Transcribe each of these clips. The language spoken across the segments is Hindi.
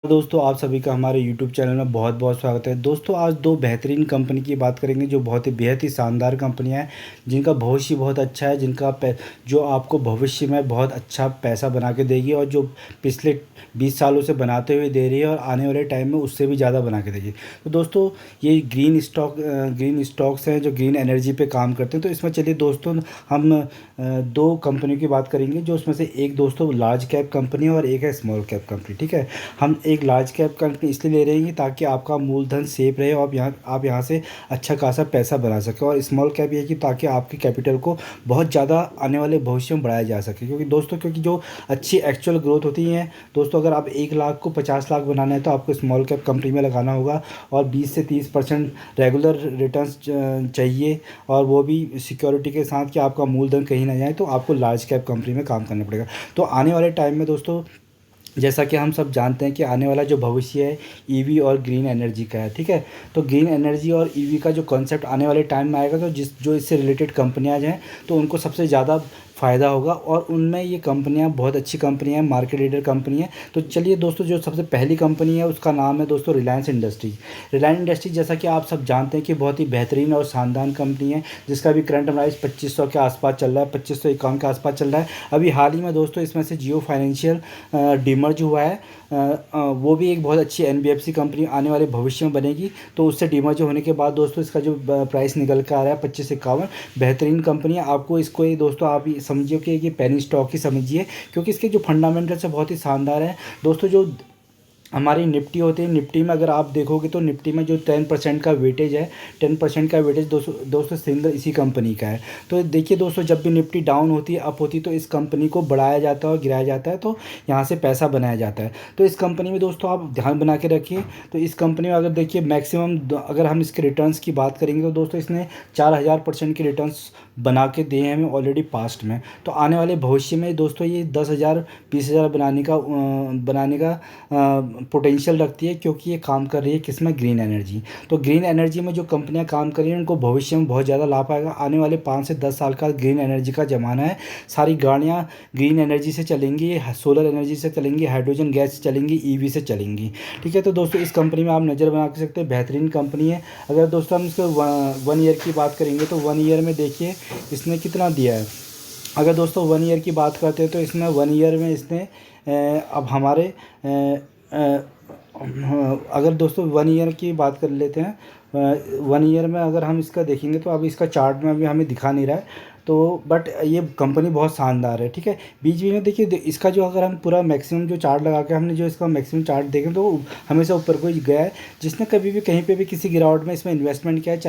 दोस्तों आप सभी का हमारे YouTube चैनल में बहुत बहुत स्वागत है। दोस्तों आज दो बेहतरीन कंपनी की बात करेंगे जो बहुत ही बेहद ही शानदार कंपनियां हैं, जिनका भविष्य बहुत अच्छा है, जो आपको भविष्य में बहुत अच्छा पैसा बना के देगी और जो पिछले 20 सालों से बनाते हुए दे रही है और आने वाले टाइम में उससे भी ज़्यादा बना के देगी। तो दोस्तों ये ग्रीन स्टॉक्स हैं जो ग्रीन एनर्जी पे काम करते हैं। तो इसमें चलिए दोस्तों हम दो कंपनियों की बात करेंगे, जो उसमें से एक दोस्तों लार्ज कैप कंपनी है और एक है स्मॉल कैप कंपनी। ठीक है, हम एक लार्ज कैप कंपनी इसलिए ले रहे हैं ताकि आपका मूलधन सेफ रहे और आप यहाँ से अच्छा खासा पैसा बना सकें, और स्मॉल कैप ये कि ताकि आपकी कैपिटल को बहुत ज़्यादा आने वाले भविष्य में बढ़ाया जा सके। क्योंकि जो अच्छी एक्चुअल ग्रोथ होती है दोस्तों, अगर आप 1 लाख को 50 लाख बनाना है तो आपको स्मॉल कैप कंपनी में लगाना होगा और 20 से 30% रेगुलर रिटर्न्स चाहिए, और वो भी सिक्योरिटी के साथ कि आपका मूलधन कहीं ना जाए, तो आपको लार्ज कैप कंपनी में काम करना पड़ेगा। तो आने वाले टाइम में दोस्तों, जैसा कि हम सब जानते हैं कि आने वाला जो भविष्य है ईवी और ग्रीन एनर्जी का है। ठीक है, तो ग्रीन एनर्जी और ईवी का जो कॉन्सेप्ट आने वाले टाइम में आएगा, तो जो इससे रिलेटेड कंपनियां हैं तो उनको सबसे ज़्यादा फ़ायदा होगा, और उनमें ये कंपनियां बहुत अच्छी कंपनियां हैं, मार्केट लीडर कंपनी है। तो चलिए दोस्तों, जो सबसे पहली कंपनी है उसका नाम है दोस्तों रिलायंस इंडस्ट्रीज। रिलायंस इंडस्ट्रीज जैसा कि आप सब जानते हैं कि बहुत ही बेहतरीन और शानदार कंपनी है, जिसका भी करंट प्राइस 2500 के आसपास चल रहा है, 2551 के आसपास चल रहा है। अभी हाल ही में दोस्तों इसमें से जियो फाइनेंशियल डीमर्ज हुआ है। वो भी एक बहुत अच्छी एनबीएफसी कंपनी आने वाले भविष्य में बनेगी। तो उससे डीमर्ज होने के बाद दोस्तों इसका जो प्राइस निकल कर आ रहा है 2551, बेहतरीन कंपनी है। आपको इसको ये दोस्तों आप समझिए कि ये पेनी स्टॉक ही समझिए, क्योंकि इसके जो फंडामेंटल्स है बहुत ही शानदार है दोस्तों। जो हमारी निफ्टी होती है, निफ्टी में अगर आप देखोगे तो निफ्टी में जो 10% का वेटेज है, 10% का वेटेज दोस्तों सिंगल इसी कंपनी का है। तो देखिए दोस्तों, जब भी निफ्टी डाउन होती है अप होती है तो इस कंपनी को बढ़ाया जाता है और गिराया जाता है, तो यहाँ से पैसा बनाया जाता है। तो इस कंपनी में दोस्तों आप ध्यान बना के रखिए। तो इस कंपनी में अगर देखिए मैक्सिमम अगर हम इसके रिटर्न्स की बात करेंगे तो दोस्तों इसने 4000% के रिटर्न्स बना के दिए हैं हमें ऑलरेडी पास्ट में। तो आने वाले भविष्य में दोस्तों ये 10,000 20,000 बनाने का पोटेंशियल रखती है, क्योंकि ये काम कर रही है किसमें, ग्रीन एनर्जी। तो ग्रीन एनर्जी में जो कंपनियां काम कर रही हैं उनको भविष्य में बहुत ज़्यादा लाभ आएगा। आने वाले 5 से 10 साल का ग्रीन एनर्जी का ज़माना है। सारी गाड़ियां ग्रीन एनर्जी से चलेंगी, सोलर एनर्जी से चलेंगी, हाइड्रोजन गैस से चलेंगी, ईवी से चलेंगी। ठीक है, तो दोस्तों इस कंपनी में आप नज़र बना के सकते हैं, बेहतरीन कंपनी है। अगर दोस्तों हम इसको 1 ईयर की बात करेंगे तो 1 ईयर में देखिए इसने कितना दिया है। अगर दोस्तों 1 ईयर की बात करते हैं तो इसमें 1 ईयर में इसने अब हमारे अगर दोस्तों 1 ईयर की बात कर लेते हैं, 1 ईयर में अगर हम इसका देखेंगे तो अभी इसका चार्ट में अभी हमें दिखा नहीं रहा है, तो बट ये कंपनी बहुत शानदार है। ठीक है, बीच बीच में देखिए इसका जो अगर हम पूरा मैक्सिमम जो चार्ट लगा के हमने जो इसका मैक्सिमम चार्ट देखें तो हमेशा ऊपर को ही गया है। जिसने कभी भी कहीं पे भी किसी गिरावट में इसमें इन्वेस्टमेंट किया है,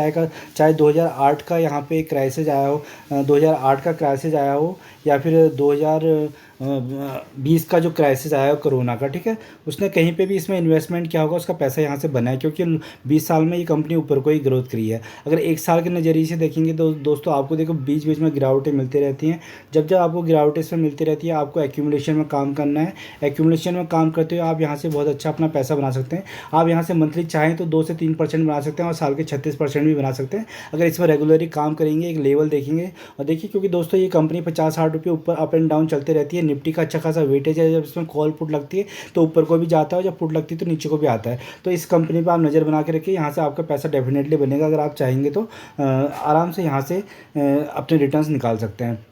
चाहे 2008 का यहाँ पे क्राइसिस आया हो, 2008 का क्राइसिस आया हो, या फिर 2020 का जो क्राइसिस आया हो कोरोना का, ठीक है, उसने कहीं पे भी इसमें इन्वेस्टमेंट किया होगा, उसका पैसा यहाँ से बना है, क्योंकि 20 साल में ये कंपनी ऊपर को ही ग्रोथ करी है। अगर 1 साल के नज़रिए से देखेंगे तो दोस्तों आपको देखो बीच बीच में गिरावटें मिलती रहती हैं। जब जब आपको गिरावटें इसमें मिलती रहती है, आपको एक्यूमुलेशन में काम करना है। एक्यूमुलेशन में काम करते हुए आप यहाँ से बहुत अच्छा अपना पैसा बना सकते हैं। आप यहाँ से मंथली चाहें तो 2 से 3% बना सकते हैं और साल के 36% भी बना सकते हैं, अगर इसमें रेगुलरली काम करेंगे, एक लेवल देखेंगे। और देखिए क्योंकि दोस्तों ये कंपनी 50-60 रुपये ऊपर अप एंड डाउन चलते रहती है। निफ्टी का अच्छा खासा वेटेज है, जब इसमें कॉल पुट लगती है तो ऊपर को भी जाता है, जब पुट लगती है तो नीचे को भी आता है। तो इस कंपनी पर आप नज़र बना के रखिए, यहाँ से आपका पैसा डेफिनेटली बनेगा। अगर आप चाहेंगे तो आराम से यहाँ से अपने रिटर्न्स निकाल सकते हैं।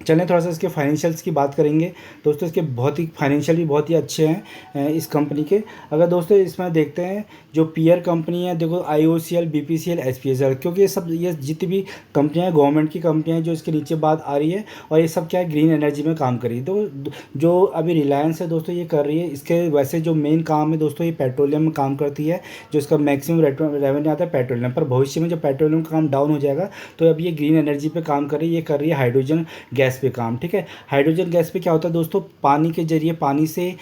चलें थोड़ा सा इसके फाइनेंशियल्स की बात करेंगे। दोस्तों इसके बहुत ही फाइनेंशियल भी बहुत ही अच्छे हैं इस कंपनी के। अगर दोस्तों इसमें देखते हैं जो पीयर कंपनी है, देखो आईओसीएल, बीपीसीएल, एचपीसीएल, क्योंकि ये जितनी भी कंपनियां हैं गवर्नमेंट की कंपनियां हैं जो इसके नीचे बात आ रही है, और ये सब क्या है, ग्रीन एनर्जी में काम कर रही है। तो जो अभी रिलायंस है दोस्तों ये कर रही है, इसके वैसे जो मेन काम है दोस्तों ये पेट्रोलियम में काम करती है, जो इसका मैक्सिमम रेवेन्यू आता है पेट्रोलियम पर। भविष्य में जब पेट्रोलियम का काम डाउन हो जाएगा तो अब ये ग्रीन एनर्जी पर काम कर रही है, ये कर रही है हाइड्रोजन गैस पे काम। ठीक है, हाइड्रोजन गैस पे क्या होता है दोस्तों, पानी के जरिए पानी से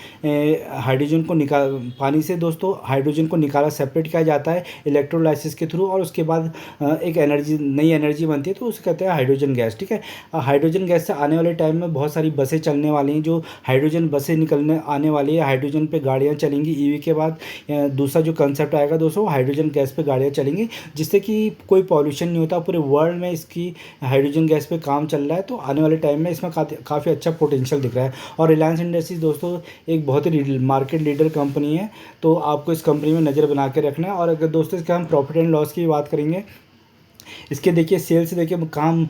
दोस्तों हाइड्रोजन को निकाला सेपरेट किया जाता है इलेक्ट्रोलाइसिस के थ्रू, और उसके बाद एक नई एनर्जी बनती है, तो उसे कहते हैं हाइड्रोजन गैस। ठीक है, हाइड्रोजन गैस से आने वाले टाइम में बहुत सारी बसें चलने वाली हैं, जो हाइड्रोजन बसें निकलने आने वाली है, हाइड्रोजन पे गाड़ियाँ चलेंगी ईवी के बाद। दूसरा जो कंसेप्ट आएगा दोस्तों, हाइड्रोजन गैस पे गाड़ियाँ चलेंगी, जिससे कि कोई पॉल्यूशन नहीं होता। पूरे वर्ल्ड में इसकी हाइड्रोजन गैस पे काम चल रहा है। तो आने वाले टाइम में इसमें काफ़ी अच्छा पोटेंशियल दिख रहा है। और रिलायंस इंडस्ट्रीज़ दोस्तों एक बहुत ही मार्केट लीडर कंपनी है, तो आपको इस कंपनी में नज़र बना के रखना है। और अगर दोस्तों इसका हम प्रॉफिट एंड लॉस की बात करेंगे, इसके देखिए सेल्स देखिए काम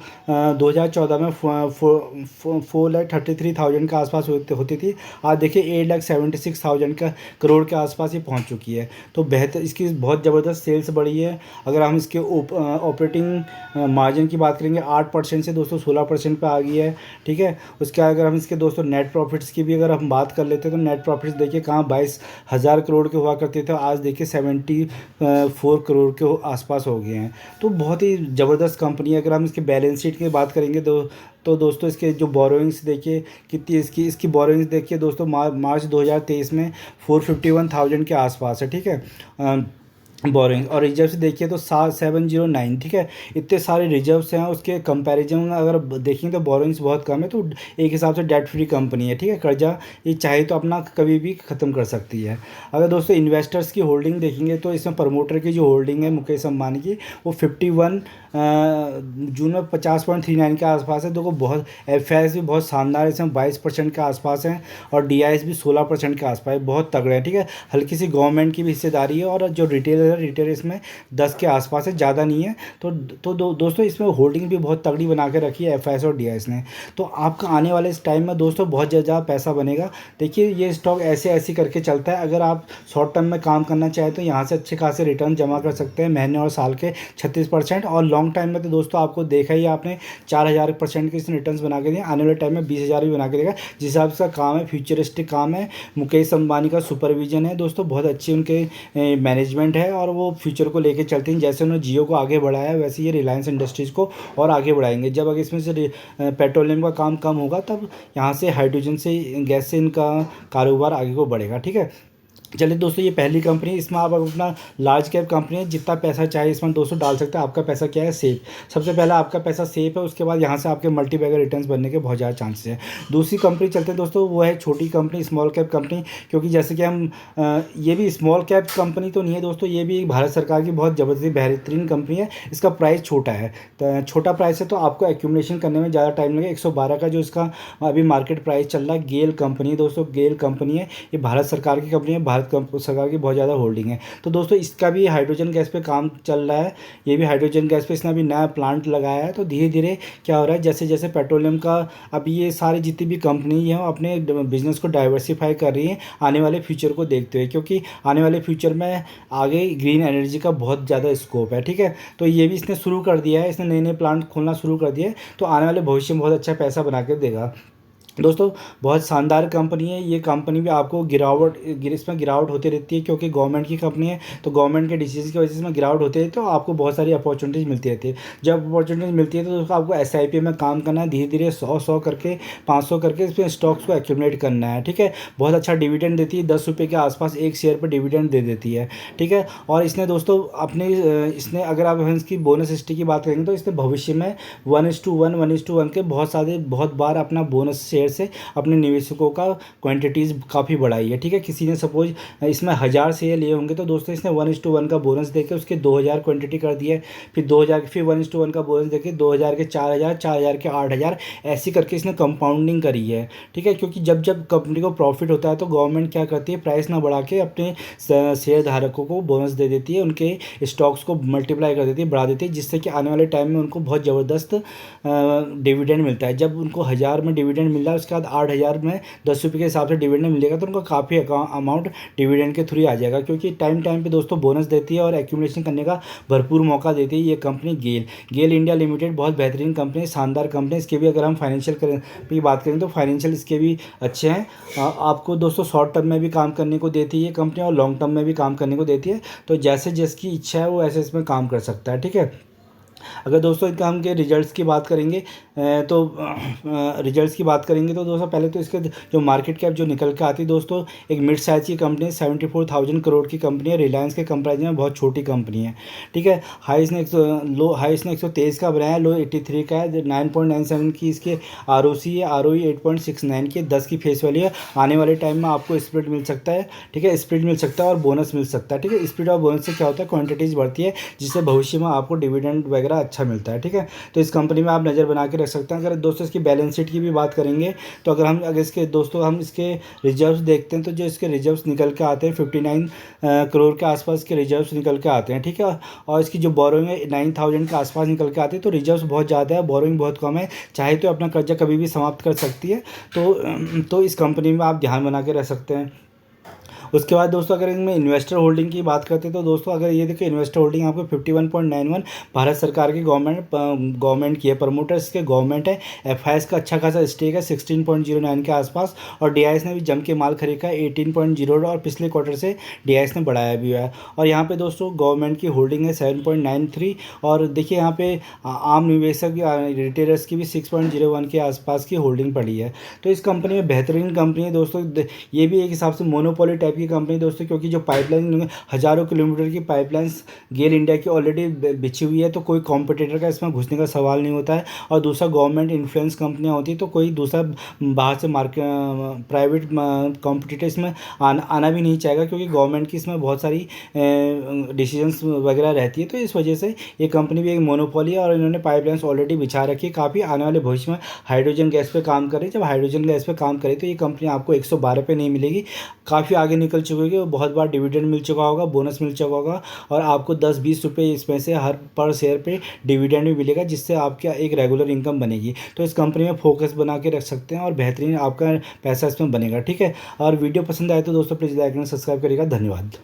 2014 में 4,33,000 के आसपास होती थी। आज देखिए 8,76,000 का करोड़ के आसपास ही पहुंच चुकी है। तो बेहतर इसकी बहुत ज़बरदस्त सेल्स बढ़ी है। अगर हम इसके ऑपरेटिंग मार्जिन की बात करेंगे 8% से दोस्तों 16% पे आ गई है। ठीक है, उसके अगर हम इसके दोस्तों नेट प्रॉफिट्स की भी अगर हम बात कर लेते हैं तो नेट प्रॉफिट्स देखिए कहाँ 22,000 करोड़ के हुआ करते थे, आज देखिए 74 करोड़ के आसपास हो गए हैं। तो बहुत ही ज़बरदस्त कंपनी है। अगर हम इसके बैलेंस शीट की बात करेंगे तो दोस्तों इसके जो बोरोइंग्स देखिए कितनी इसकी बोरोइंग्स देखिए दोस्तों मार्च 2023 में 451,000 के आसपास है। ठीक है, बोरोइंग। और रिजर्व्स देखिए तो 709, ठीक है, इतने सारे रिजर्व्स हैं। उसके कंपैरिजन में अगर देखेंगे तो बोरोइंग्स बहुत कम है, तो एक हिसाब से डेट फ्री कंपनी है। ठीक है, कर्जा ये चाहे तो अपना कभी भी ख़त्म कर सकती है। अगर दोस्तों इन्वेस्टर्स की होल्डिंग देखेंगे तो इसमें प्रमोटर की जो होल्डिंग है मुकेश अंबानी की, वो 51 जून में 50.39 के आसपास है। देखो बहुत एफआईआई भी बहुत शानदार है, इसमें 22% के आसपास हैं और डीआईएस भी 16% के आसपास है, बहुत तगड़े हैं। ठीक है, हल्की सी गवर्नमेंट की भी हिस्सेदारी है और जो रिटेल इसमें 10 के आसपास है, ज़्यादा नहीं है। दोस्तों इसमें होल्डिंग भी बहुत तगड़ी बना के रखी है एफआईआई और डीआईएस ने। तो आपका आने वाले इस टाइम में दोस्तों बहुत ज़्यादा पैसा बनेगा। देखिए ये स्टॉक ऐसे करके चलता है। अगर आप शॉर्ट टर्म में काम करना चाहें तो यहाँ से अच्छे खासे रिटर्न जमा कर सकते हैं महीने और साल के 36%। और लॉन्ग टाइम में तो दोस्तों आपको देखा ही आपने 4,000% के इसने रिटर्न्स बना के दिए। आने वाले टाइम में 20,000 भी बना के देगा। जिस हिसाब से काम है फ्यूचरिस्टिक काम है, मुकेश अंबानी का सुपरविजन है दोस्तों, बहुत अच्छी उनके मैनेजमेंट है और वो फ्यूचर को लेके चलते हैं। जैसे उन्होंने जियो को आगे बढ़ाया वैसे ये रिलायंस इंडस्ट्रीज़ को और आगे बढ़ाएंगे। जब अगर इसमें से पेट्रोलियम का काम कम होगा तब यहाँ से हाइड्रोजन से गैस से इनका कारोबार आगे को बढ़ेगा। ठीक है, चलिए दोस्तों ये पहली कंपनी, इसमें आप अपना लार्ज कैप कंपनी है, जितना पैसा चाहे इसमें दोस्तों डाल सकते हैं। आपका पैसा क्या है, सेफ। सबसे पहला आपका पैसा सेफ है, उसके बाद यहाँ से आपके मल्टी बैगर रिटर्न्स बनने के बहुत ज़्यादा चांसेस हैं। दूसरी कंपनी चलते हैं दोस्तों, वो है छोटी कंपनी, स्मॉल कैप कंपनी। क्योंकि जैसे कि हम ये भी स्मॉल कैप कंपनी तो नहीं है दोस्तों, ये भी भारत सरकार की बहुत ज़बरदस्त बेहतरीन कंपनी है। इसका प्राइस छोटा है, तो छोटा प्राइस है तो आपको एक्यूमुलेशन करने में ज़्यादा टाइम लगेगा। 112 का जो इसका अभी मार्केट प्राइस चल रहा है। गेल कंपनी है दोस्तों, गेल कंपनी है, ये भारत सरकार की कंपनी है, भारत सरकार की बहुत ज़्यादा होल्डिंग है। तो दोस्तों इसका भी हाइड्रोजन गैस पे काम चल रहा है। ये भी हाइड्रोजन गैस पे इसने अभी नया प्लांट लगाया है। तो धीरे धीरे क्या हो रहा है, जैसे जैसे पेट्रोलियम का अभी ये सारी जितनी भी कंपनी है अपने बिजनेस को डाइवर्सिफाई कर रही है आने वाले फ्यूचर को देखते हुए, क्योंकि आने वाले फ्यूचर में आगे ग्रीन एनर्जी का बहुत ज़्यादा स्कोप है। ठीक है, तो ये भी इसने शुरू कर दिया है, इसने नए नए प्लांट खोलना शुरू कर दिया है। तो आने वाले भविष्य में बहुत अच्छा पैसा बना के देगा दोस्तों। बहुत शानदार कंपनी है ये कंपनी भी। आपको इसमें गिरावट होती रहती है क्योंकि गवर्नमेंट की कंपनी है, तो गवर्नमेंट के डिसीजन की वजह से इसमें गिरावट होती है। तो आपको बहुत सारी अपॉर्चुनिटीज़ मिलती रहती है। जब अपॉर्चुनिटीज़ मिलती है तो दोस्तों आपको SIP में काम करना है, धीरे धीरे 100 करके 500 करके इसमें स्टॉक्स को एक्यूमुलेट करना है। ठीक है, बहुत अच्छा डिविडेंड देती है, 10 रुपये के आसपास एक शेयर पर डिविडेंड दे देती है। ठीक है, और इसने दोस्तों इसने अगर आप इसकी बोनस हिस्ट्री की बात करेंगे तो इसने भविष्य में 1:1 के बहुत बार अपना बोनस शेयर से अपने निवेशकों का क्वांटिटीज़ काफ़ी बढ़ाई है। ठीक है, किसी ने सपोज इसमें 1000 शेयर लिए होंगे तो दोस्तों इसने 1:1 का बोनस देकर उसके 2000 क्वांटिटी कर दी है। फिर 2000 फिर 1:1 का बोनस देकर 2000 के 4000, 4000 के 8000, ऐसी करके इसने कंपाउंडिंग करी है। ठीक है, क्योंकि जब जब कंपनी को प्रॉफिट होता है तो गवर्नमेंट क्या करती है, प्राइस ना बढ़ा के अपने शेयर धारकों को बोनस दे देती है, उनके स्टॉक्स को मल्टीप्लाई कर देती है, बढ़ा देती है, जिससे कि आने वाले टाइम में उनको बहुत ज़बरदस्त डिविडेंड मिलता है। जब उनको 1000 में डिविडेंड मिल रहा है, उसके बाद 8000 में 10 रुपये के हिसाब से डिविडेंड मिलेगा, तो उनको काफ़ी अमाउंट डिविडेंड के थ्रू आ जाएगा। क्योंकि टाइम टाइम पे दोस्तों बोनस देती है और एक्यूमुलेशन करने का भरपूर मौका देती है ये कंपनी गेल इंडिया लिमिटेड। बहुत बेहतरीन कंपनी, शानदार कंपनी। इसके भी अगर हम फाइनेंशियल की बात करें तो फाइनेंशियल इसके भी अच्छे हैं। आपको दोस्तों शॉर्ट टर्म में भी काम करने को देती है ये कंपनी और लॉन्ग टर्म में भी काम करने को देती है। तो जैसे जिसकी इच्छा है वो ऐसे इसमें काम कर सकता है। ठीक है, अगर दोस्तों इनका हम के रिजल्ट्स की बात करेंगे तो दोस्तों पहले तो इसके जो मार्केट कैप जो निकल के आती है दोस्तों, एक मिड साइज की कंपनी है, 74,000 करोड़ की कंपनी है। रिलायंस के कंपेरिजन में बहुत छोटी कंपनी है। ठीक है, हाई इसने 123 का बनाया है, लो 83 का है, 9.97 की इसके ROC है, ROE 8.69 की, 10 की फेस वैल्यू है। आने वाले टाइम में आपको स्प्लिट मिल सकता है। ठीक है, स्प्लिट मिल सकता है और बोनस मिल सकता है। ठीक है, स्प्लिट और बोनस से क्या होता है, क्वान्टिटीज़ बढ़ती है, जिससे भविष्य में आपको डिविडेंड वगैरह वगैरह अच्छा मिलता है, ठीक है। तो इस कंपनी में आप नज़र बना के रख सकते हैं। अगर दोस्तों इसकी बैलेंस शीट की भी बात करेंगे तो अगर इसके दोस्तों हम इसके रिजर्व्स देखते हैं तो जो इसके रिजर्व्स निकल के आते हैं 59 करोड़ के आसपास के रिजर्व्स निकल के आते हैं, ठीक है। और इसकी जो बोरोइंग है 9000 के आसपास निकल के आते हैं। तो रिजर्व्स बहुत ज़्यादा है, बोरोइंग बहुत कम है, चाहे तो अपना कर्जा कभी भी समाप्त कर सकती है। तो इस कंपनी में आप ध्यान बना के रख सकते हैं। उसके बाद दोस्तों अगर इनमें इन्वेस्टर होल्डिंग की बात करते हैं तो दोस्तों अगर ये देखिए इन्वेस्टर होल्डिंग आपको 51.91 भारत सरकार की गवर्नमेंट की है, प्रमोटर्स के गवर्नमेंट है, एफआईएस का अच्छा खासा स्टेक है 16.09 के आसपास, और डीआईएस ने भी जम के माल खरीदा है 18.0 और पिछले क्वार्टर से डीआईएस ने बढ़ाया भी हुआ है। और यहाँ पे दोस्तों गवर्नमेंट की होल्डिंग है 7.93, और देखिए यहाँ पे आम निवेशक रिटेलर्स की भी 6.01 के आसपास की होल्डिंग पड़ी है। तो इस कंपनी में बेहतरीन कंपनी है दोस्तों, ये भी एक हिसाब से मोनोपोली टाइप की कंपनी दोस्तों, क्योंकि जो पाइपलाइन हज़ारों किलोमीटर की पाइपलाइंस गेल इंडिया की ऑलरेडी बिछी हुई है, तो कोई कॉम्पिटिटर का इसमें घुसने का सवाल नहीं होता है। और दूसरा गवर्नमेंट इन्फ्लुएंस कंपनियां होती है, तो कोई दूसरा बाहर से मार्केट प्राइवेट कॉम्पिटिटर इसमें आना भी नहीं चाहेगा, क्योंकि गवर्नमेंट की इसमें बहुत सारी डिसीजंस वगैरह रहती है। तो इस वजह से ये कंपनी भी एक मोनोपोली है, और इन्होंने पाइपलाइंस ऑलरेडी बिछा रखी है काफ़ी। आने वाले भविष्य में हाइड्रोजन गैस पे काम करें, जब हाइड्रोजन गैस पे काम करें तो ये कंपनी आपको 112 पे नहीं मिलेगी, काफ़ी आगे निकल चुकी होगी, बहुत बार डिविडेंड मिल चुका होगा, बोनस मिल चुका होगा, और आपको 10-20 रुपये इसमें से हर पर शेयर पे डिविडेंड भी मिलेगा, जिससे आपका एक रेगुलर इनकम बनेगी। तो इस कंपनी में फोकस बना के रख सकते हैं और बेहतरीन आपका पैसा इसमें बनेगा, ठीक है। और वीडियो पसंद आए तो दोस्तों प्लीज़ लाइक एंड सब्सक्राइब करिएगा। धन्यवाद।